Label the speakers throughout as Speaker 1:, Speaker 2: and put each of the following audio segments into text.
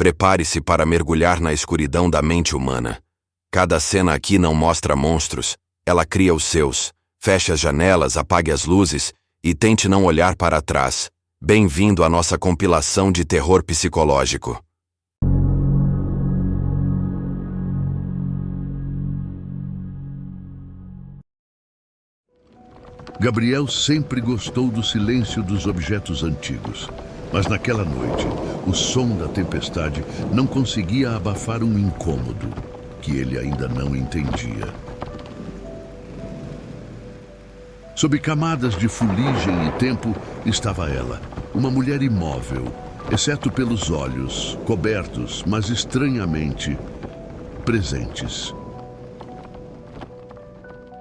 Speaker 1: Prepare-se para mergulhar na escuridão da mente humana. Cada cena aqui não mostra monstros, ela cria os seus. Feche as janelas, apague as luzes e tente não olhar para trás. Bem-vindo à nossa compilação de terror psicológico.
Speaker 2: Gabriel sempre gostou do silêncio dos objetos antigos. Mas naquela noite, o som da tempestade não conseguia abafar um incômodo que ele ainda não entendia. Sob camadas de fuligem e tempo estava ela, uma mulher imóvel, exceto pelos olhos, cobertos, mas estranhamente presentes.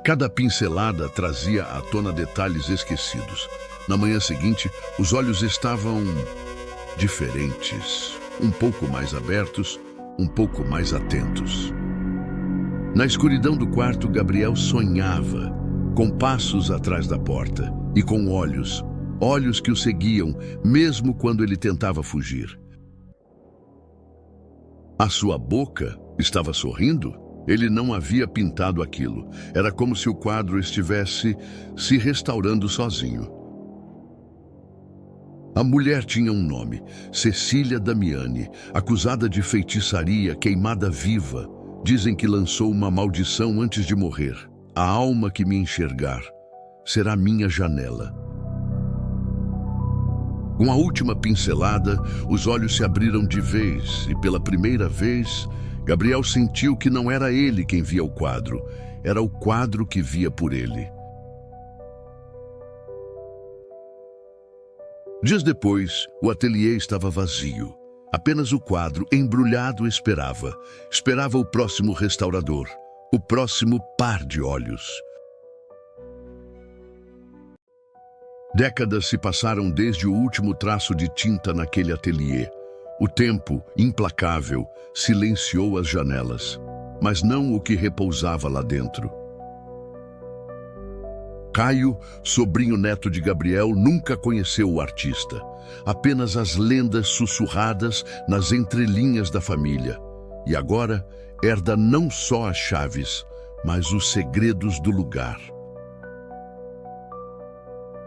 Speaker 2: Cada pincelada trazia à tona detalhes esquecidos. Na manhã seguinte, os olhos estavam diferentes, um pouco mais abertos, um pouco mais atentos. Na escuridão do quarto, Gabriel sonhava, com passos atrás da porta e com olhos que o seguiam, mesmo quando ele tentava fugir. A sua boca estava sorrindo? Ele não havia pintado aquilo. Era como se o quadro estivesse se restaurando sozinho. A mulher tinha um nome, Cecília Damiani, acusada de feitiçaria, queimada viva. Dizem que lançou uma maldição antes de morrer. A alma que me enxergar será minha janela. Com a última pincelada, os olhos se abriram de vez e, pela primeira vez, Gabriel sentiu que não era ele quem via o quadro, era o quadro que via por ele. Dias depois, o ateliê estava vazio. Apenas o quadro, embrulhado, esperava. Esperava o próximo restaurador, o próximo par de olhos. Décadas se passaram desde o último traço de tinta naquele ateliê. O tempo, implacável, silenciou as janelas, mas não o que repousava lá dentro. Caio, sobrinho neto de Gabriel, nunca conheceu o artista. Apenas as lendas sussurradas nas entrelinhas da família. E agora herda não só as chaves, mas os segredos do lugar.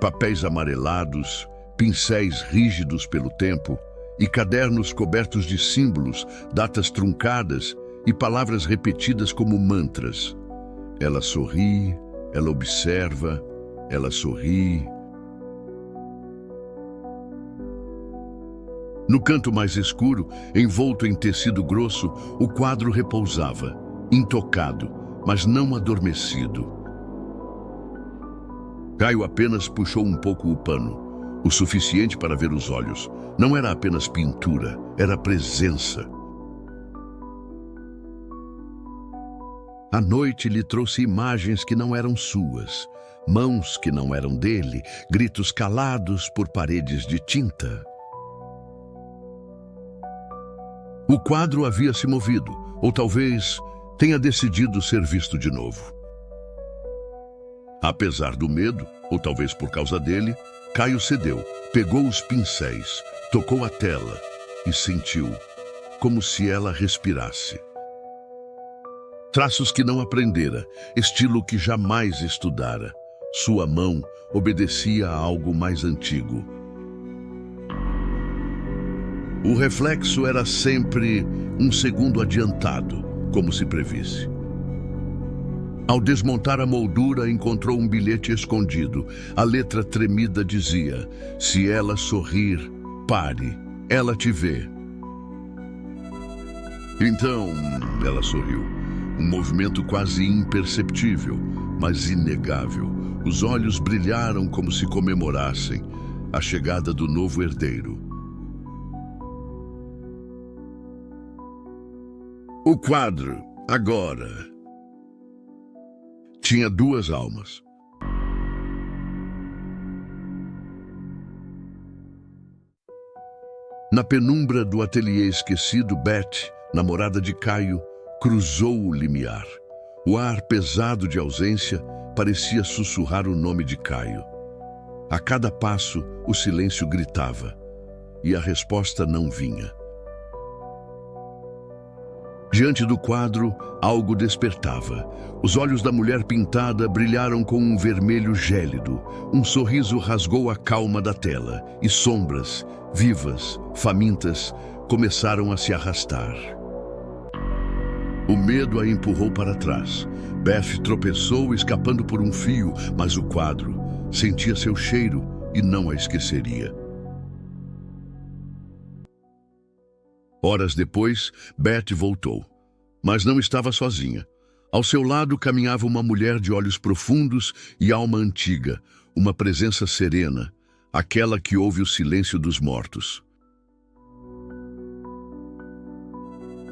Speaker 2: Papéis amarelados, pincéis rígidos pelo tempo e cadernos cobertos de símbolos, datas truncadas e palavras repetidas como mantras. Ela sorri, ela observa, ela sorri. No canto mais escuro, envolto em tecido grosso, o quadro repousava, intocado, mas não adormecido. Caio apenas puxou um pouco o pano, o suficiente para ver os olhos. Não era apenas pintura, era presença. A noite lhe trouxe imagens que não eram suas, mãos que não eram dele, gritos calados por paredes de tinta. O quadro havia se movido, ou talvez tenha decidido ser visto de novo. Apesar do medo, ou talvez por causa dele, Caio cedeu, pegou os pincéis, tocou a tela e sentiu como se ela respirasse. Traços que não aprendera, estilo que jamais estudara. Sua mão obedecia a algo mais antigo. O reflexo era sempre um segundo adiantado, como se previsse. Ao desmontar a moldura, encontrou um bilhete escondido. A letra tremida dizia: "Se ela sorrir, pare, ela te vê." Então, ela sorriu. Um movimento quase imperceptível, mas inegável. Os olhos brilharam como se comemorassem a chegada do novo herdeiro. O quadro, agora, tinha duas almas. Na penumbra do ateliê esquecido, Beth, namorada de Caio, cruzou o limiar. O ar pesado de ausência parecia sussurrar o nome de Caio. A cada passo, o silêncio gritava, e a resposta não vinha. Diante do quadro, algo despertava. Os olhos da mulher pintada brilharam com um vermelho gélido. Um sorriso rasgou a calma da tela, e sombras, vivas, famintas, começaram a se arrastar. O medo a empurrou para trás. Beth tropeçou, escapando por um fio, mas o quadro sentia seu cheiro e não a esqueceria. Horas depois, Beth voltou, mas não estava sozinha. Ao seu lado caminhava uma mulher de olhos profundos e alma antiga, uma presença serena, aquela que ouve o silêncio dos mortos.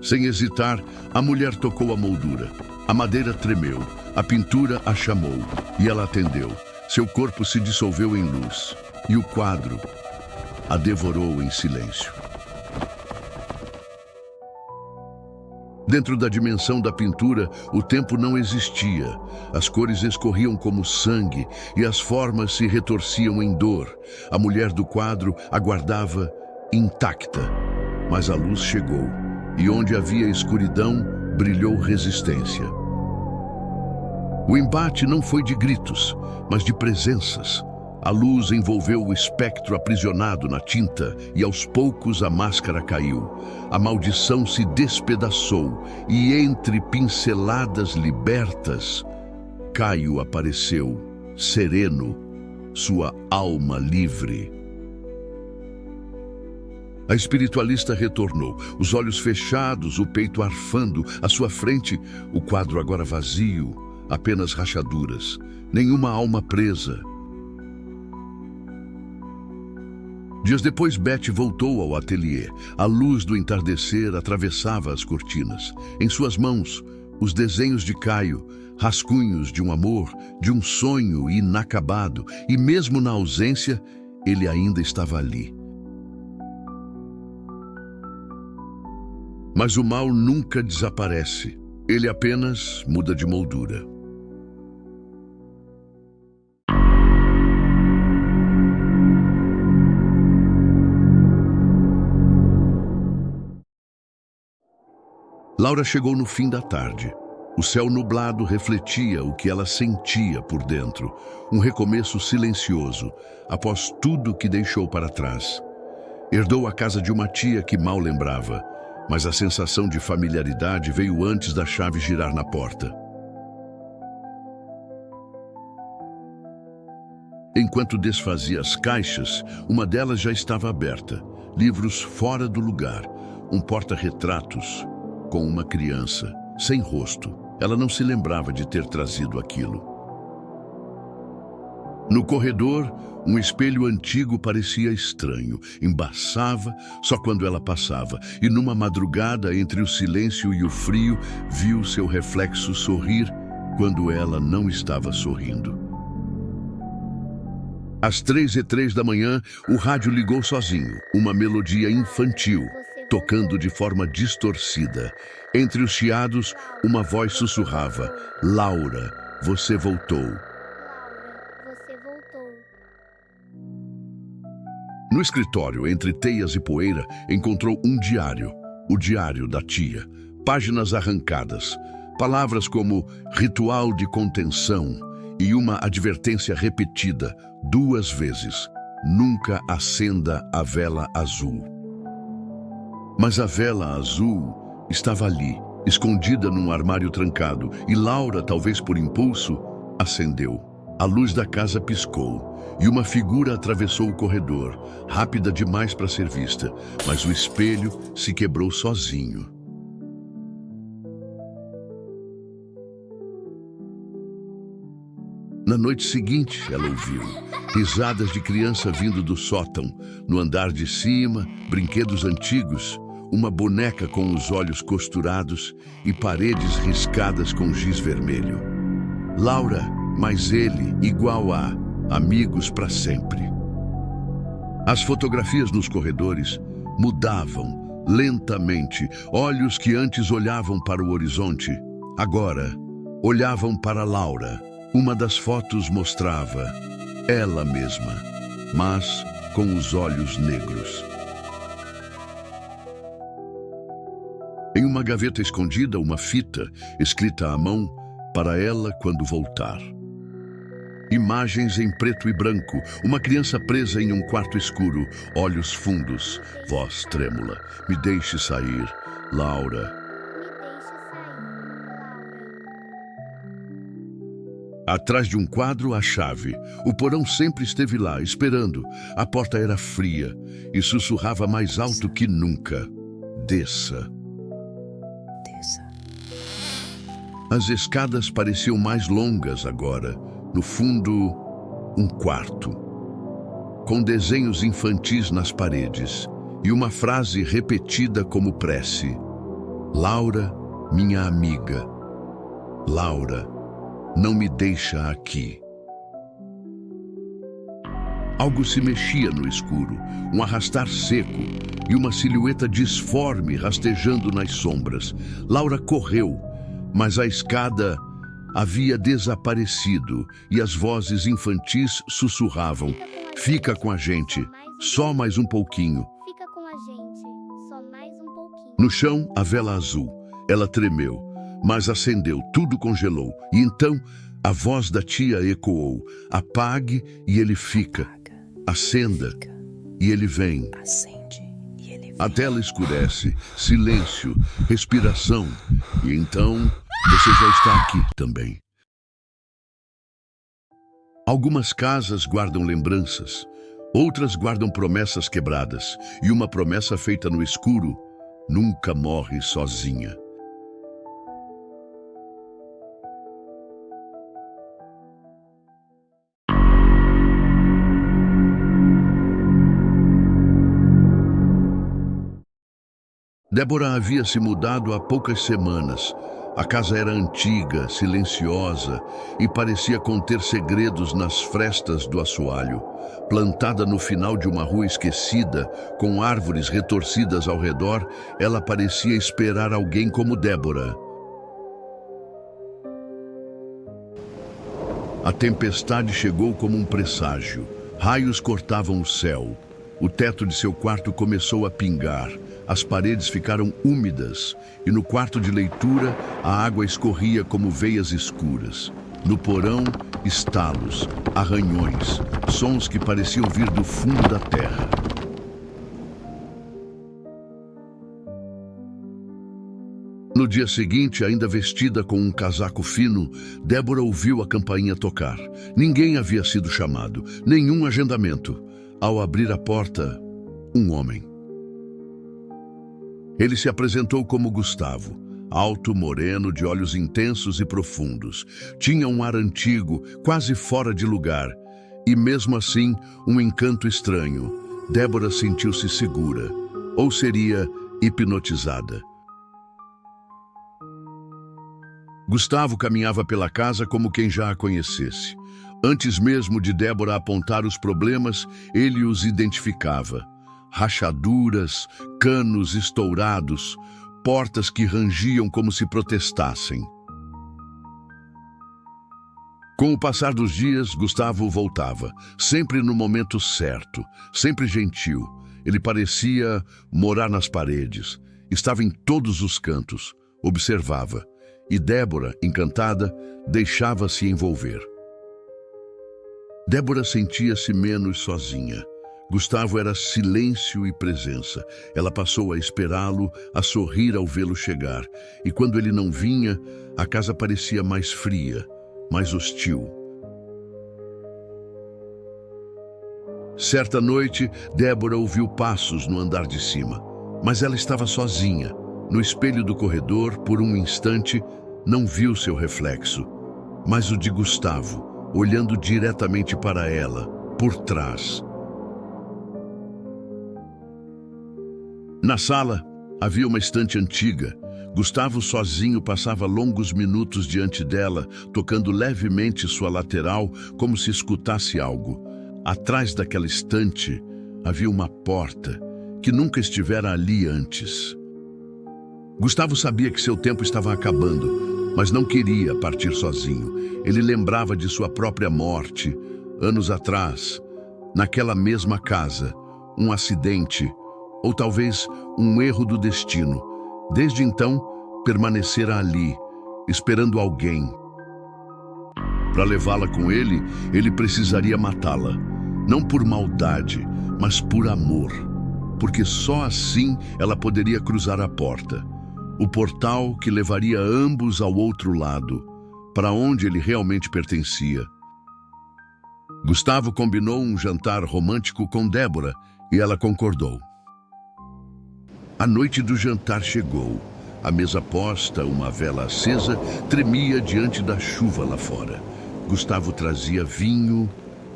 Speaker 2: Sem hesitar, a mulher tocou a moldura. A madeira tremeu, a pintura a chamou, e ela atendeu. Seu corpo se dissolveu em luz, e o quadro a devorou em silêncio. Dentro da dimensão da pintura, o tempo não existia. As cores escorriam como sangue e as formas se retorciam em dor. A mulher do quadro aguardava intacta, mas a luz chegou, e onde havia escuridão, brilhou resistência. O embate não foi de gritos, mas de presenças. A luz envolveu o espectro aprisionado na tinta e aos poucos a máscara caiu. A maldição se despedaçou e entre pinceladas libertas, Caio apareceu, sereno, sua alma livre. A espiritualista retornou, os olhos fechados, o peito arfando, à sua frente, o quadro agora vazio, apenas rachaduras, nenhuma alma presa. Dias depois, Beth voltou ao ateliê. A luz do entardecer atravessava as cortinas. Em suas mãos, os desenhos de Caio, rascunhos de um amor, de um sonho inacabado, e mesmo na ausência, ele ainda estava ali. Mas o mal nunca desaparece. Ele apenas muda de moldura. Laura chegou no fim da tarde. O céu nublado refletia o que ela sentia por dentro. Um recomeço silencioso, após tudo que deixou para trás. Herdou a casa de uma tia que mal lembrava, mas a sensação de familiaridade veio antes da chave girar na porta. Enquanto desfazia as caixas, uma delas já estava aberta. Livros fora do lugar, um porta-retratos com uma criança, sem rosto. Ela não se lembrava de ter trazido aquilo. No corredor, um espelho antigo parecia estranho, embaçava só quando ela passava, e numa madrugada, entre o silêncio e o frio, viu seu reflexo sorrir quando ela não estava sorrindo. Às 3h03 da manhã, o rádio ligou sozinho, uma melodia infantil, tocando de forma distorcida. Entre os chiados, uma voz sussurrava: "Laura, você voltou."
Speaker 3: Laura, você voltou.
Speaker 2: No escritório, entre teias e poeira, encontrou um diário, o diário da tia. Páginas arrancadas, palavras como ritual de contenção e uma advertência repetida 2 vezes: nunca acenda a vela azul. Mas a vela azul estava ali, escondida num armário trancado, e Laura, talvez por impulso, acendeu. A luz da casa piscou, e uma figura atravessou o corredor, rápida demais para ser vista, mas o espelho se quebrou sozinho. Na noite seguinte, ela ouviu risadas de criança vindo do sótão. No andar de cima, brinquedos antigos, uma boneca com os olhos costurados e paredes riscadas com giz vermelho. Laura, mas ele igual a amigos para sempre. As fotografias nos corredores mudavam lentamente. Olhos que antes olhavam para o horizonte, agora olhavam para Laura. Uma das fotos mostrava ela mesma, mas com os olhos negros. Em uma gaveta escondida, uma fita, escrita à mão, para ela quando voltar. Imagens em preto e branco, uma criança presa em um quarto escuro, olhos fundos, voz trêmula. Me deixe sair, Laura.
Speaker 3: Me deixe sair, Laura.
Speaker 2: Atrás de um quadro, a chave. O porão sempre esteve lá, esperando. A porta era fria e sussurrava mais alto que nunca. Desça. As escadas pareciam mais longas agora. No fundo, um quarto. Com desenhos infantis nas paredes e uma frase repetida como prece. Laura, minha amiga. Laura, não me deixa aqui. Algo se mexia no escuro, um arrastar seco e uma silhueta disforme rastejando nas sombras. Laura correu, mas a escada havia desaparecido e as vozes infantis sussurravam: fica com a gente, só mais um pouquinho.
Speaker 3: Fica com a gente, só mais um pouquinho.
Speaker 2: No chão, a vela azul. Ela tremeu, mas acendeu, tudo congelou. E então, a voz da tia ecoou: apague e ele fica. Acenda e ele vem. A tela escurece, silêncio, respiração. E então, você já está aqui também. Algumas casas guardam lembranças, outras guardam promessas quebradas. E uma promessa feita no escuro nunca morre sozinha. Débora havia se mudado há poucas semanas. A casa era antiga, silenciosa e parecia conter segredos nas frestas do assoalho. Plantada no final de uma rua esquecida, com árvores retorcidas ao redor, ela parecia esperar alguém como Débora. A tempestade chegou como um presságio. Raios cortavam o céu. O teto de seu quarto começou a pingar. As paredes ficaram úmidas e no quarto de leitura a água escorria como veias escuras. No porão, estalos, arranhões, sons que pareciam vir do fundo da terra. No dia seguinte, ainda vestida com um casaco fino, Débora ouviu a campainha tocar. Ninguém havia sido chamado, nenhum agendamento. Ao abrir a porta, um homem. Ele se apresentou como Gustavo, alto, moreno, de olhos intensos e profundos. Tinha um ar antigo, quase fora de lugar, e mesmo assim, um encanto estranho. Débora sentiu-se segura, ou seria hipnotizada. Gustavo caminhava pela casa como quem já a conhecesse. Antes mesmo de Débora apontar os problemas, ele os identificava. Rachaduras, canos estourados, portas que rangiam como se protestassem. Com o passar dos dias, Gustavo voltava, sempre no momento certo, sempre gentil. Ele parecia morar nas paredes, estava em todos os cantos, observava. E Débora, encantada, deixava-se envolver. Débora sentia-se menos sozinha. Gustavo era silêncio e presença. Ela passou a esperá-lo, a sorrir ao vê-lo chegar. E quando ele não vinha, a casa parecia mais fria, mais hostil. Certa noite, Débora ouviu passos no andar de cima. Mas ela estava sozinha. No espelho do corredor, por um instante, não viu seu reflexo, mas o de Gustavo, olhando diretamente para ela, por trás. Na sala, havia uma estante antiga. Gustavo sozinho passava longos minutos diante dela, tocando levemente sua lateral, como se escutasse algo. Atrás daquela estante, havia uma porta, que nunca estivera ali antes. Gustavo sabia que seu tempo estava acabando, mas não queria partir sozinho. Ele lembrava de sua própria morte, anos atrás, naquela mesma casa, um acidente, ou talvez um erro do destino. Desde então, permanecera ali, esperando alguém. Para levá-la com ele, ele precisaria matá-la, não por maldade, mas por amor, porque só assim ela poderia cruzar a porta, o portal que levaria ambos ao outro lado, para onde ele realmente pertencia. Gustavo combinou um jantar romântico com Débora e ela concordou. A noite do jantar chegou. A mesa posta, uma vela acesa, tremia diante da chuva lá fora. Gustavo trazia vinho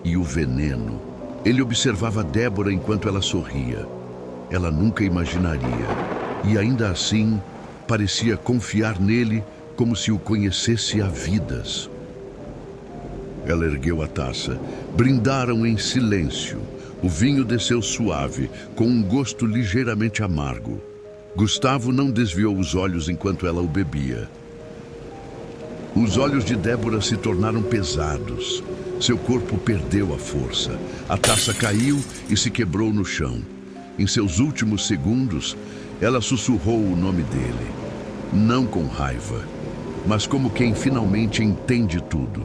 Speaker 2: e o veneno. Ele observava Débora enquanto ela sorria. Ela nunca imaginaria. E ainda assim, parecia confiar nele como se o conhecesse há vidas. Ela ergueu a taça. Brindaram em silêncio. O vinho desceu suave, com um gosto ligeiramente amargo. Gustavo não desviou os olhos enquanto ela o bebia. Os olhos de Débora se tornaram pesados. Seu corpo perdeu a força. A taça caiu e se quebrou no chão. Em seus últimos segundos, ela sussurrou o nome dele. Não com raiva, mas como quem finalmente entende tudo.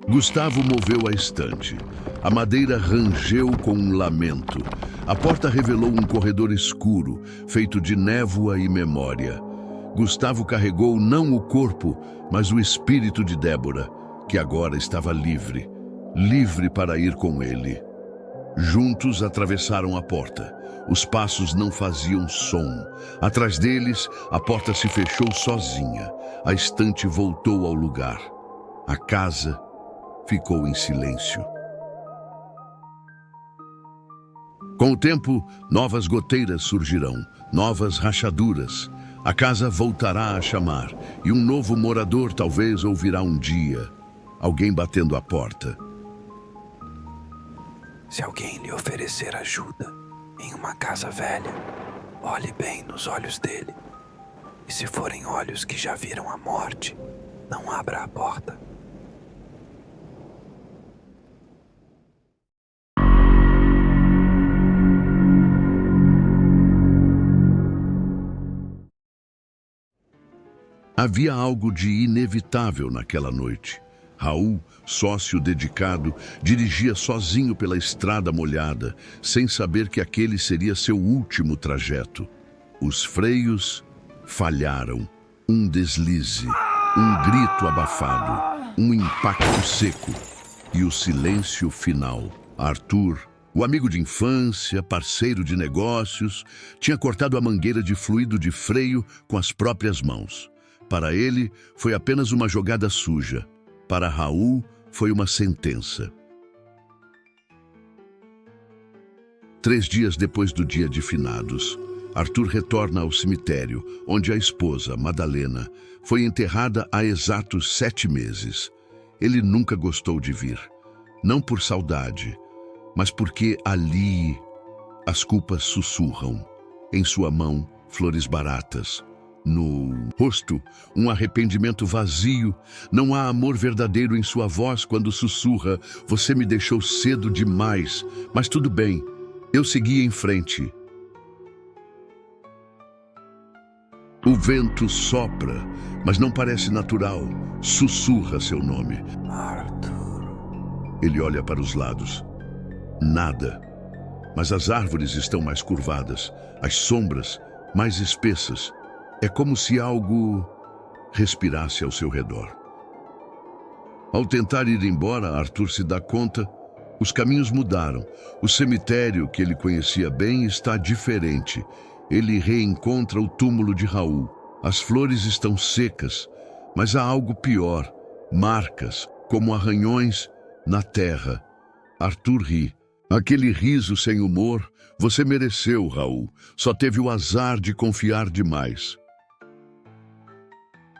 Speaker 2: Gustavo moveu a estante. A madeira rangeu com um lamento. A porta revelou um corredor escuro, feito de névoa e memória. Gustavo carregou não o corpo, mas o espírito de Débora, que agora estava livre, livre para ir com ele. Juntos atravessaram a porta. Os passos não faziam som. Atrás deles, a porta se fechou sozinha. A estante voltou ao lugar. A casa ficou em silêncio. Com o tempo, novas goteiras surgirão, novas rachaduras. A casa voltará a chamar, e um novo morador talvez ouvirá um dia, alguém batendo a porta.
Speaker 4: Se alguém lhe oferecer ajuda em uma casa velha, olhe bem nos olhos dele. E se forem olhos que já viram a morte, não abra a porta.
Speaker 2: Havia algo de inevitável naquela noite. Raul, sócio dedicado, dirigia sozinho pela estrada molhada, sem saber que aquele seria seu último trajeto. Os freios falharam. Um deslize, um grito abafado, um impacto seco e o silêncio final. Arthur, o amigo de infância, parceiro de negócios, tinha cortado a mangueira de fluido de freio com as próprias mãos. Para ele, foi apenas uma jogada suja. Para Raul, foi uma sentença. 3 dias depois do dia de finados, Arthur retorna ao cemitério, onde a esposa, Madalena, foi enterrada há exatos 7 meses. Ele nunca gostou de vir. Não por saudade, mas porque ali as culpas sussurram. Em sua mão, flores baratas. No rosto, um arrependimento vazio. Não há amor verdadeiro em sua voz quando sussurra: "Você me deixou cedo demais, mas tudo bem, eu segui em frente." O vento sopra, mas não parece natural. Sussurra seu nome.
Speaker 4: Arthur.
Speaker 2: Ele olha para os lados. Nada. Mas as árvores estão mais curvadas, as sombras mais espessas. É como se algo respirasse ao seu redor. Ao tentar ir embora, Arthur se dá conta, os caminhos mudaram. O cemitério que ele conhecia bem está diferente. Ele reencontra o túmulo de Raul. As flores estão secas, mas há algo pior. Marcas, como arranhões, na terra. Arthur ri. Aquele riso sem humor. Você mereceu, Raul. Só teve o azar de confiar demais.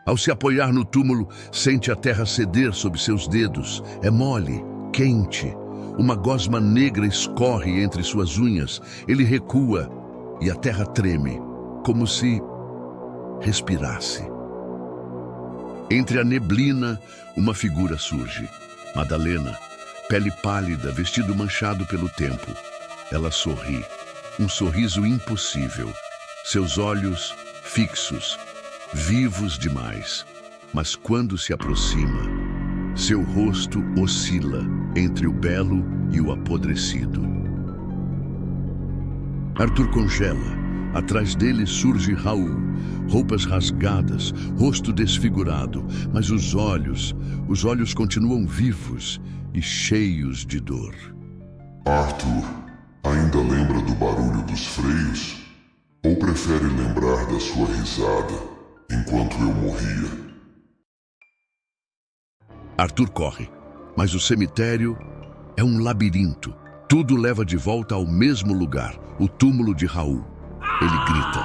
Speaker 2: Ao se apoiar no túmulo, sente a terra ceder sob seus dedos. É mole, quente. Uma gosma negra escorre entre suas unhas. Ele recua e a terra treme, como se respirasse. Entre a neblina, uma figura surge. Madalena, pele pálida, vestido manchado pelo tempo. Ela sorri. Um sorriso impossível. seus olhos fixos, vivos demais. Mas quando se aproxima, seu rosto oscila entre o belo e o apodrecido. Arthur congela. Atrás dele surge Raul, roupas rasgadas, rosto desfigurado, mas os olhos continuam vivos e cheios de dor.
Speaker 5: Arthur, ainda lembra do barulho dos freios? Ou prefere lembrar da sua risada enquanto eu morria?
Speaker 2: Arthur corre, mas o cemitério é um labirinto. Tudo leva de volta ao mesmo lugar, o túmulo de Raul. Ele grita,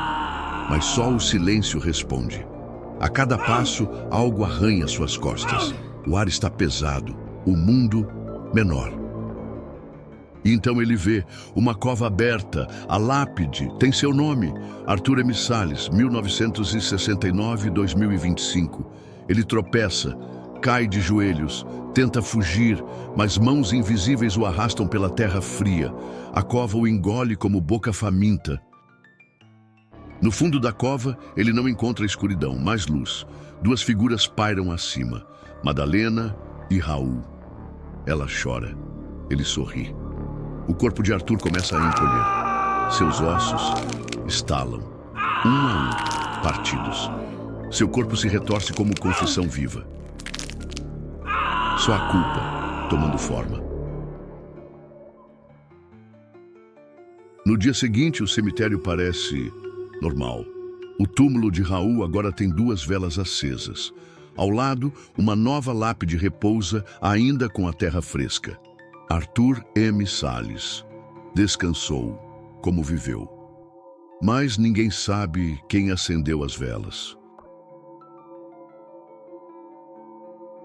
Speaker 2: mas só o silêncio responde. A cada passo, algo arranha suas costas. O ar está pesado, o mundo menor. E então ele vê uma cova aberta, a lápide tem seu nome, Arthur M. Salles, 1969-2025. Ele tropeça, cai de joelhos, tenta fugir, mas mãos invisíveis o arrastam pela terra fria. A cova o engole como boca faminta. No fundo da cova, ele não encontra escuridão, mas luz. Duas figuras pairam acima, Madalena e Raul. Ela chora, ele sorri. O corpo de Arthur começa a encolher. Seus ossos estalam, um a um, partidos. Seu corpo se retorce como confissão viva. Só a culpa tomando forma. No dia seguinte, o cemitério parece normal. O túmulo de Raul agora tem 2 velas acesas. Ao lado, uma nova lápide repousa, ainda com a terra fresca. Arthur M. Salles descansou, como viveu. Mas ninguém sabe quem acendeu as velas.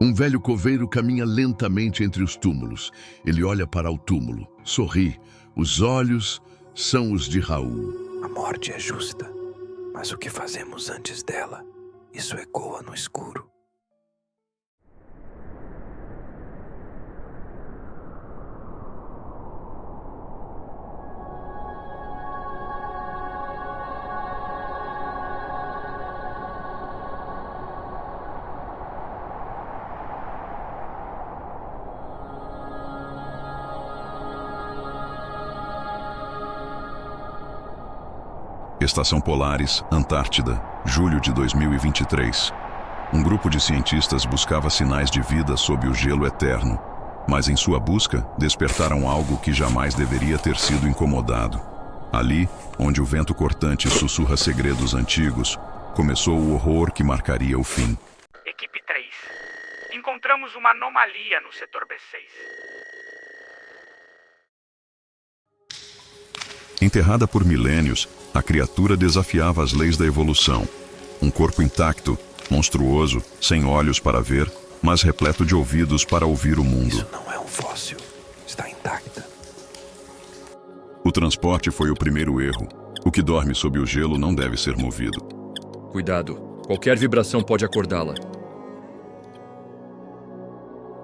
Speaker 2: Um velho coveiro caminha lentamente entre os túmulos. Ele olha para o túmulo, sorri. Os olhos são os de Raul.
Speaker 4: A morte é justa, mas o que fazemos antes dela, isso ecoa no escuro.
Speaker 1: Estação Polaris, Antártida, julho de 2023. Um grupo de cientistas buscava sinais de vida sob o gelo eterno, mas em sua busca despertaram algo que jamais deveria ter sido incomodado. Ali, onde o vento cortante sussurra segredos antigos, começou o horror que marcaria o fim.
Speaker 6: Equipe 3. Encontramos uma anomalia no setor B6.
Speaker 1: Enterrada por milênios, a criatura desafiava as leis da evolução. Um corpo intacto, monstruoso, sem olhos para ver, mas repleto de ouvidos para ouvir o mundo.
Speaker 4: Isso não é um fóssil. Está intacta.
Speaker 1: O transporte foi o primeiro erro. O que dorme sob o gelo não deve ser movido.
Speaker 7: Cuidado. Qualquer vibração pode acordá-la.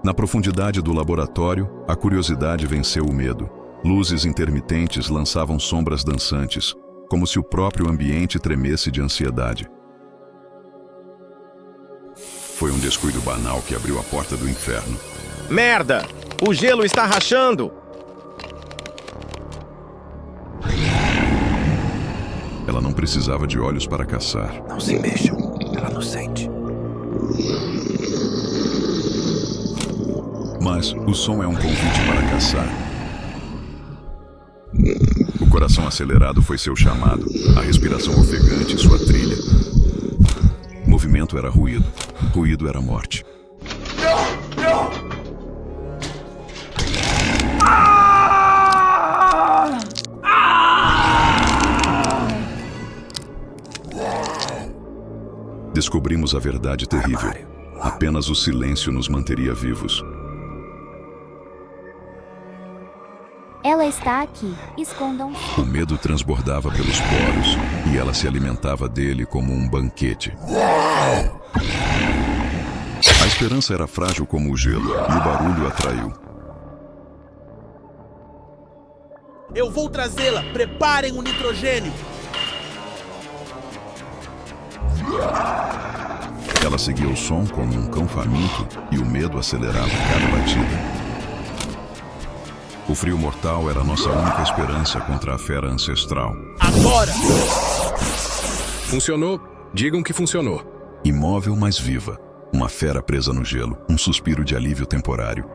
Speaker 1: Na profundidade do laboratório, a curiosidade venceu o medo. Luzes intermitentes lançavam sombras dançantes, como se o próprio ambiente tremesse de ansiedade. Foi um descuido banal que abriu a porta do inferno.
Speaker 8: Merda! O gelo está rachando!
Speaker 1: Ela não precisava de olhos para caçar.
Speaker 4: Não se mexam, ela nos sente.
Speaker 1: Mas o som é um convite para caçar. O coração acelerado foi seu chamado, a respiração ofegante sua trilha. Movimento era ruído, ruído era morte. Descobrimos a verdade terrível. Apenas o silêncio nos manteria vivos.
Speaker 3: Ela está aqui. Escondam-se.
Speaker 1: O medo transbordava pelos poros e ela se alimentava dele como um banquete. A esperança era frágil como o gelo e o barulho atraiu.
Speaker 9: Eu vou trazê-la. Preparem o nitrogênio.
Speaker 2: Ela seguia o som como um cão faminto e o medo acelerava cada batida. O frio mortal era nossa única esperança contra a fera ancestral.
Speaker 8: Agora!
Speaker 7: Funcionou? Digam que funcionou.
Speaker 2: Imóvel, mas viva. Uma fera presa no gelo, um suspiro de alívio temporário.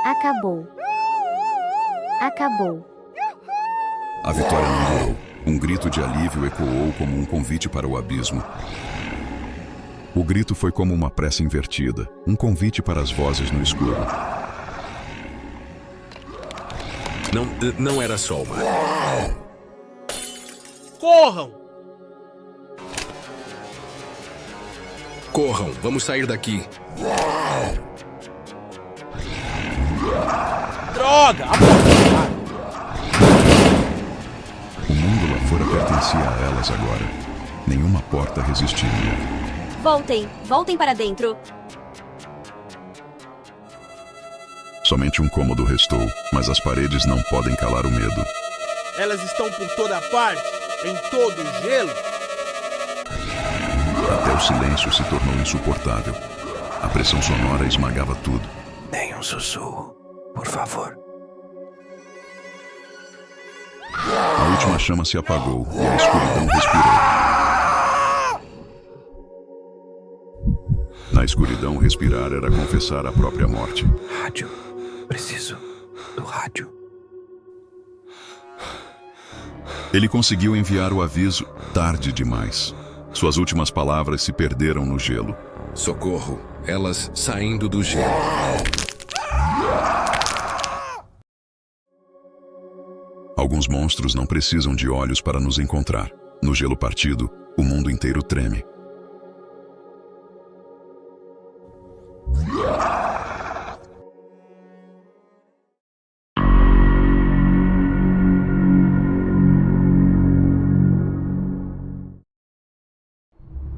Speaker 3: Acabou. Acabou.
Speaker 2: A vitória não durou. Um grito de alívio ecoou como um convite para o abismo. O grito foi como uma prece invertida, um convite para as vozes no escuro.
Speaker 7: Não era só uma.
Speaker 8: Corram!
Speaker 7: Corram, vamos sair daqui.
Speaker 8: Droga!
Speaker 2: O mundo lá fora pertencia a elas agora. Nenhuma porta resistiria.
Speaker 9: Voltem para dentro.
Speaker 2: Somente um cômodo restou, mas as paredes não podem calar o medo.
Speaker 8: Elas estão por toda parte, em todo o gelo.
Speaker 2: Até o silêncio se tornou insuportável. A pressão sonora esmagava tudo.
Speaker 4: Nem um sussurro, por favor.
Speaker 2: A última chama se apagou e a escuridão respirou. Na escuridão, respirar era confessar a própria morte.
Speaker 4: Rádio. Preciso do rádio.
Speaker 2: Ele conseguiu enviar o aviso tarde demais. Suas últimas palavras se perderam no gelo.
Speaker 7: Socorro, elas saindo do gelo.
Speaker 2: Alguns monstros não precisam de olhos para nos encontrar. No gelo partido, o mundo inteiro treme.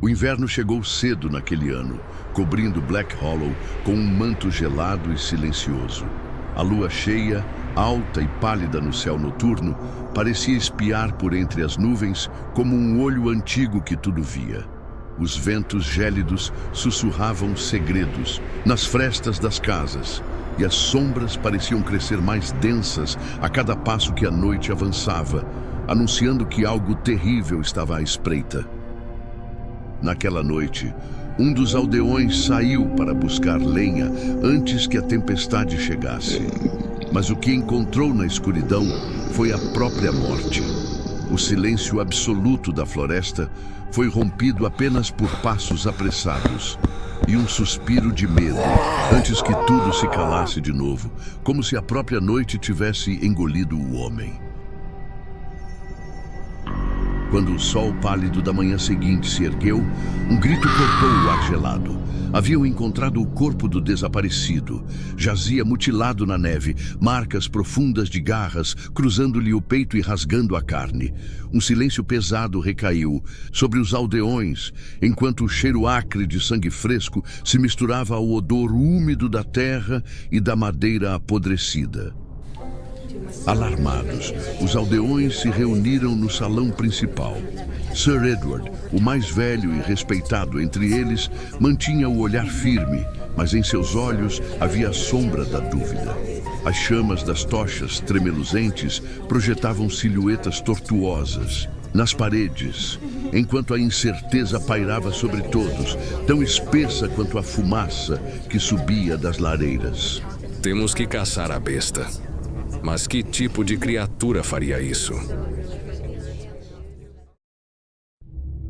Speaker 2: O inverno chegou cedo naquele ano, cobrindo Black Hollow com um manto gelado e silencioso. A lua cheia, alta e pálida no céu noturno, parecia espiar por entre as nuvens como um olho antigo que tudo via. Os ventos gélidos sussurravam segredos nas frestas das casas, e as sombras pareciam crescer mais densas a cada passo que a noite avançava, anunciando que algo terrível estava à espreita. Naquela noite, um dos aldeões saiu para buscar lenha antes que a tempestade chegasse. Mas o que encontrou na escuridão foi a própria morte. O silêncio absoluto da floresta foi rompido apenas por passos apressados e um suspiro de medo antes que tudo se calasse de novo, como se a própria noite tivesse engolido o homem. Quando o sol pálido da manhã seguinte se ergueu, um grito cortou o ar gelado. Haviam encontrado o corpo do desaparecido. Jazia mutilado na neve, marcas profundas de garras cruzando-lhe o peito e rasgando a carne. Um silêncio pesado recaiu sobre os aldeões, enquanto o cheiro acre de sangue fresco se misturava ao odor úmido da terra e da madeira apodrecida. Alarmados, os aldeões se reuniram no salão principal. Sir Edward, o mais velho e respeitado entre eles, mantinha o olhar firme, mas em seus olhos havia a sombra da dúvida. As chamas das tochas tremeluzentes projetavam silhuetas tortuosas nas paredes, enquanto a incerteza pairava sobre todos, tão espessa quanto a fumaça que subia das lareiras.
Speaker 7: Temos que caçar a besta. Mas que tipo de criatura faria isso?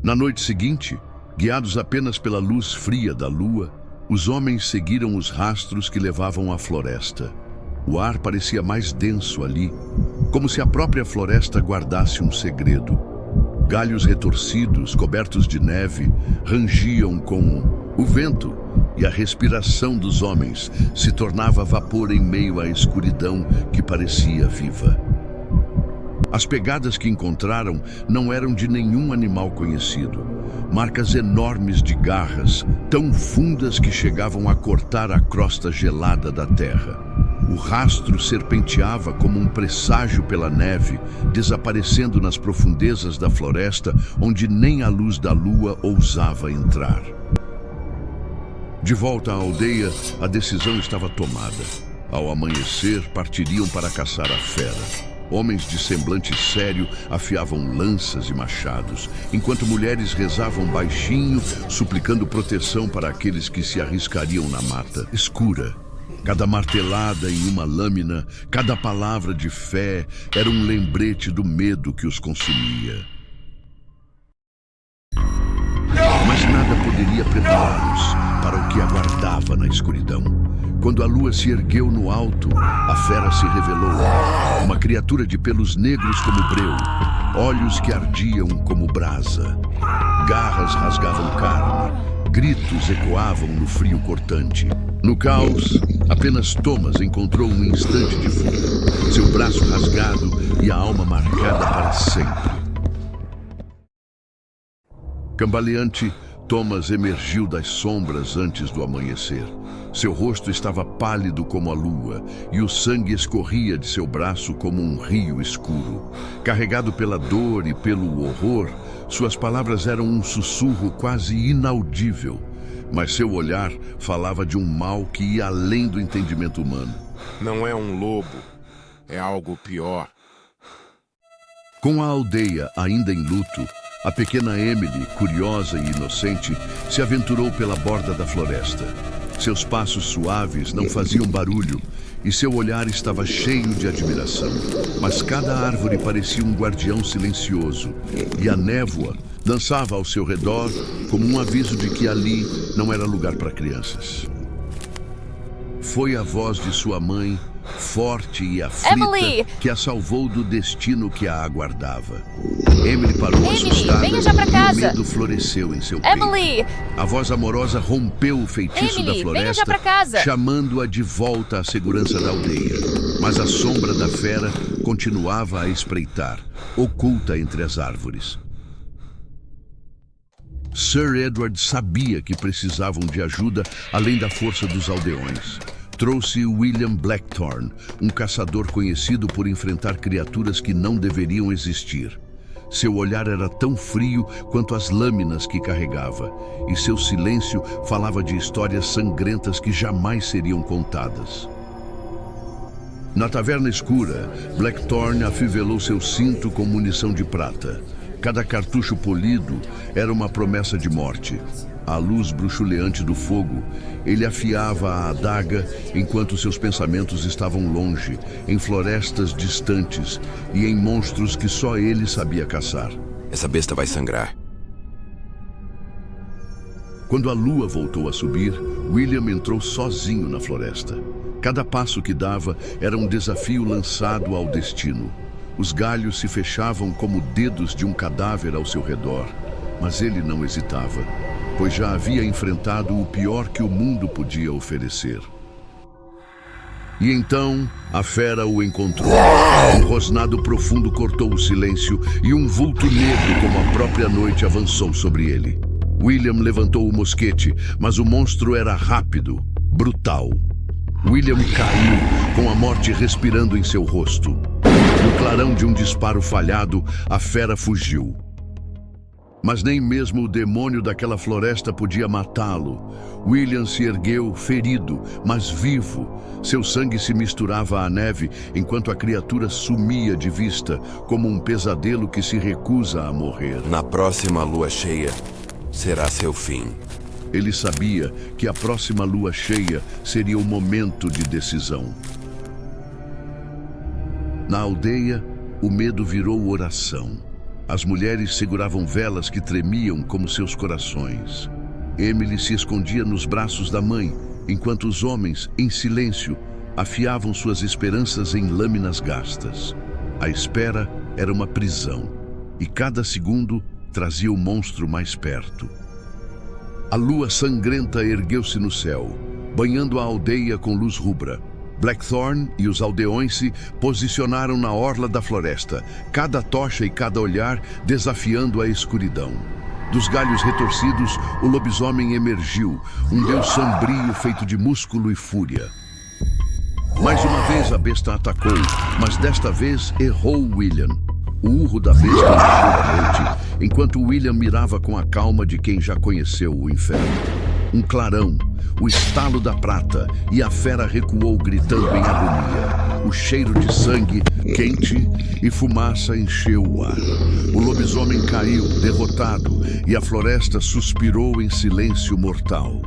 Speaker 2: Na noite seguinte, guiados apenas pela luz fria da lua, os homens seguiram os rastros que levavam à floresta. O ar parecia mais denso ali, como se a própria floresta guardasse um segredo. Galhos retorcidos, cobertos de neve, rangiam com o vento, e a respiração dos homens se tornava vapor em meio à escuridão que parecia viva. As pegadas que encontraram não eram de nenhum animal conhecido. Marcas enormes de garras, tão fundas que chegavam a cortar a crosta gelada da terra. O rastro serpenteava como um presságio pela neve, desaparecendo nas profundezas da floresta, onde nem a luz da lua ousava entrar. De volta à aldeia, a decisão estava tomada. Ao amanhecer, partiriam para caçar a fera. Homens de semblante sério afiavam lanças e machados, enquanto mulheres rezavam baixinho, suplicando proteção para aqueles que se arriscariam na mata escura. Cada martelada em uma lâmina, cada palavra de fé era um lembrete do medo que os consumia. Mas nada poderia prepará-los para o que aguardava na escuridão. Quando a lua se ergueu no alto, a fera se revelou. Uma criatura de pelos negros como breu, olhos que ardiam como brasa. Garras rasgavam carne, gritos ecoavam no frio cortante. No caos, apenas Thomas encontrou um instante de fuga, seu braço rasgado e a alma marcada para sempre. Cambaleante, Thomas emergiu das sombras antes do amanhecer. Seu rosto estava pálido como a lua, e o sangue escorria de seu braço como um rio escuro. Carregado pela dor e pelo horror, suas palavras eram um sussurro quase inaudível, mas seu olhar falava de um mal que ia além do entendimento humano.
Speaker 8: Não é um lobo, é algo pior.
Speaker 2: Com a aldeia ainda em luto, a pequena Emily, curiosa e inocente, se aventurou pela borda da floresta. Seus passos suaves não faziam barulho e seu olhar estava cheio de admiração. Mas cada árvore parecia um guardião silencioso e a névoa dançava ao seu redor como um aviso de que ali não era lugar para crianças. Foi a voz de sua mãe, forte e aflita,
Speaker 9: Emily!
Speaker 2: Que a salvou do destino que a aguardava. Emily parou assustada
Speaker 9: venha já pra casa.
Speaker 2: e o medo floresceu em seu
Speaker 9: Emily!
Speaker 2: peito. A voz amorosa rompeu o feitiço
Speaker 9: Emily,
Speaker 2: da
Speaker 9: venha já
Speaker 2: floresta,
Speaker 9: pra casa.
Speaker 2: chamando-a de volta à segurança da aldeia. Mas a sombra da fera continuava a espreitar, oculta entre as árvores. Sir Edward sabia que precisavam de ajuda além da força dos aldeões. Trouxe William Blackthorne, um caçador conhecido por enfrentar criaturas que não deveriam existir. Seu olhar era tão frio quanto as lâminas que carregava, e seu silêncio falava de histórias sangrentas que jamais seriam contadas. Na taverna escura, Blackthorne afivelou seu cinto com munição de prata. Cada cartucho polido era uma promessa de morte. À luz bruxuleante do fogo, ele afiava a adaga enquanto seus pensamentos estavam longe, em florestas distantes e em monstros que só ele sabia caçar.
Speaker 1: Essa besta vai sangrar.
Speaker 2: Quando a lua voltou a subir, William entrou sozinho na floresta. Cada passo que dava era um desafio lançado ao destino. Os galhos se fechavam como dedos de um cadáver ao seu redor, mas ele não hesitava, pois já havia enfrentado o pior que o mundo podia oferecer. E então, a fera o encontrou. Um rosnado profundo cortou o silêncio e um vulto negro como a própria noite avançou sobre ele. William levantou o mosquete, mas o monstro era rápido, brutal. William caiu, com a morte respirando em seu rosto. No clarão de um disparo falhado, a fera fugiu. Mas nem mesmo o demônio daquela floresta podia matá-lo. William se ergueu, ferido, mas vivo. Seu sangue se misturava à neve, enquanto a criatura sumia de vista, como um pesadelo que se recusa a morrer.
Speaker 1: Na próxima lua cheia, será seu fim.
Speaker 2: Ele sabia que a próxima lua cheia seria o momento de decisão. Na aldeia, o medo virou oração. As mulheres seguravam velas que tremiam como seus corações. Emily se escondia nos braços da mãe, enquanto os homens, em silêncio, afiavam suas esperanças em lâminas gastas. A espera era uma prisão, e cada segundo trazia o monstro mais perto. A lua sangrenta ergueu-se no céu, banhando a aldeia com luz rubra. Blackthorne e os aldeões se posicionaram na orla da floresta, cada tocha e cada olhar desafiando a escuridão. Dos galhos retorcidos, o lobisomem emergiu, um deus sombrio feito de músculo e fúria. Mais uma vez a besta atacou, mas desta vez errou William. O urro da besta encheu a noite, enquanto William mirava com a calma de quem já conheceu o inferno. Um clarão, o estalo da prata, e a fera recuou gritando em agonia. O cheiro de sangue, quente e fumaça encheu o ar. O lobisomem caiu, derrotado, e a floresta suspirou em silêncio mortal.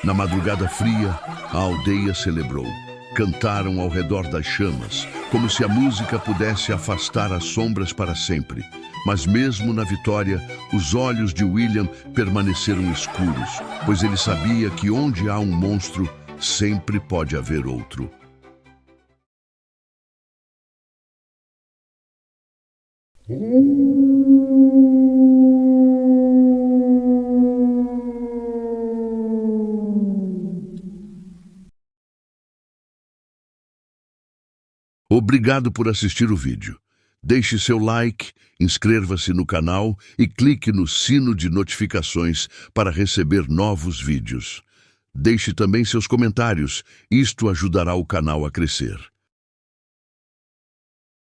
Speaker 2: Na madrugada fria, a aldeia celebrou. Cantaram ao redor das chamas, como se a música pudesse afastar as sombras para sempre. Mas mesmo na vitória, os olhos de William permaneceram escuros, pois ele sabia que onde há um monstro, sempre pode haver outro. Obrigado por assistir o vídeo. Deixe seu like, inscreva-se no canal e clique no sino de notificações para receber novos vídeos. Deixe também seus comentários, isto ajudará o canal a crescer.